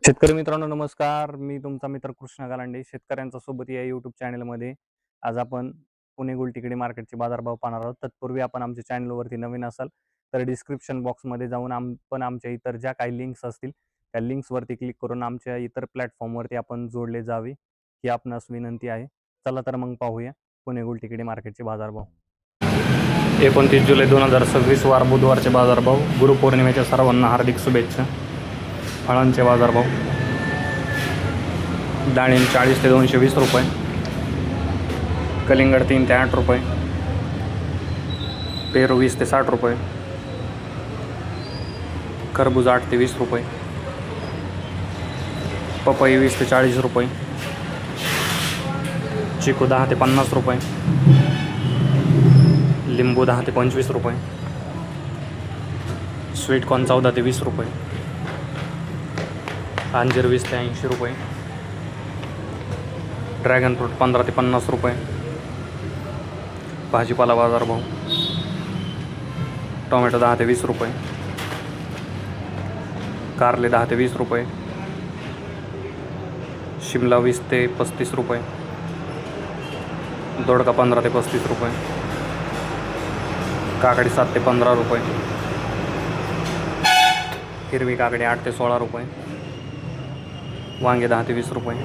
शेतकरी मित्रांनो नमस्कार. मी तुमचा मित्र कृष्णा गालांडे शेतकऱ्यांचा सोबत या यूट्यूब चॅनलमध्ये. आज आपण पुणे गुलटेकडी मार्केटचे बाजारभाव पाहणार आहोत. तत्पूर्वी आपण आमच्या चॅनलवरती नवीन असाल तर डिस्क्रिप्शन बॉक्समध्ये जाऊन आमच्या इतर ज्या काही लिंक्स असतील त्या लिंक्सवरती क्लिक करून आमच्या इतर प्लॅटफॉर्मवरती आपण जोडले जावे ही आपणास विनंती आहे. चला तर मग पाहूया पुणे गुलटेकडी मार्केटचे बाजारभाव. 29 जुलै 2026 वार बुधवारचे बाजारभाव. गुरुपौर्णिमेच्या सर्वांना हार्दिक शुभेच्छा. फळांचे बाजारभाव. डाळिंब 40 ते 220 रुपये, कलिंगड 3 ते 8 रुपये, पेरू 20 ते 60 रुपये, खरबूज 8 ते 20 रुपये, पपई 20 ते 40 रुपये, चिकू 10 ते 50 रुपये, लिंबू 10 ते 25 रुपये, स्वीटकॉर्न 14 ते 20 रुपये, अंजीर 20 ते 80 रुपये, ड्रॅगन फ्रूट 15 ते 50 रुपये. भाजीपाला बाजारभाव. टोमॅटो 10 ते 20 रुपये, कारले 10 ते 20 रुपये, शिमला 20 ते 35 रुपये, दोडका 15 ते 35 रुपये, काकडी 7 ते 15 रुपये, हिरवी काकडी 8 ते 16 रुपये, वांगे 10 ते 20 रुपये,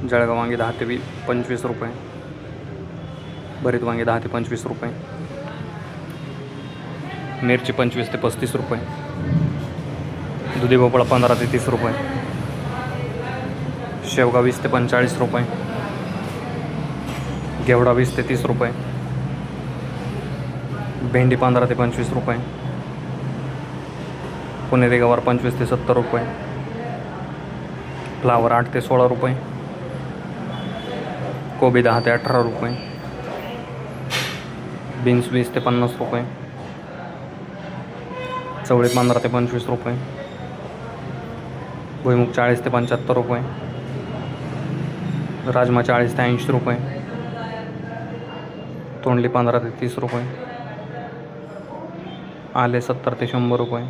जळगाव वांगे 10 ते 25 रुपये, भरीत वांगे 10 ते 25 रुपये, मिरची 25 ते 35 रुपये, दुधी भोपळा 15 ते 30 रुपये, शेवगा 20 ते 45 रुपये, घेवडा 20 ते 30 रुपये, भेंडी 15 ते 25 रुपये, पुणेरी गवार 25 ते 70 रुपये, फ्लावर 8 ते 16 रुपये, कोबी 10 ते 18 रुपये, बीन्स 20 ते 50 रुपये, चवळी 15 ते 25 रुपये, भुईमुग 40 ते 75 रुपये, राजमा 40 ते 80 रुपये, तोंडली 15 ते 30 रुपये, आले 70 ते 100 रुपये,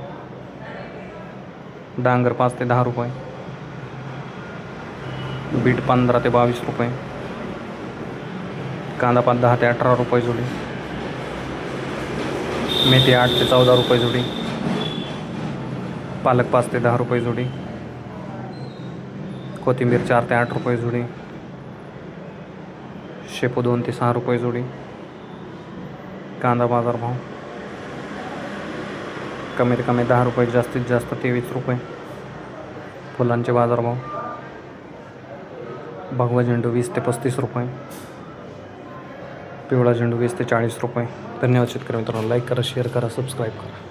डांगर 5 ते 10 रुपये, बीट 15 ते 22 रुपये, कांदा 10 ते 18 रुपये जोडी, मेथी 8 ते 14 रुपये जोडी, पालक 5 ते 10 रुपये जोडी, कोथिंबीर 4 ते 8 रुपये जोडी, शेपू 2 ते 6 रुपये जोडी. कांदा बाजारभाव. कमीत कमी 10 रुपये, जास्तीत जास्त 23 रुपये. फुलांचे बाजारभाव. भगवा झेंडू 20 ते 35 रुपये, पिवळा झेंडू 20 ते 40 रुपये. धन्यवाद शेतकरी मित्रांनो. लाईक करा, शेअर करा, सबस्क्राईब करा.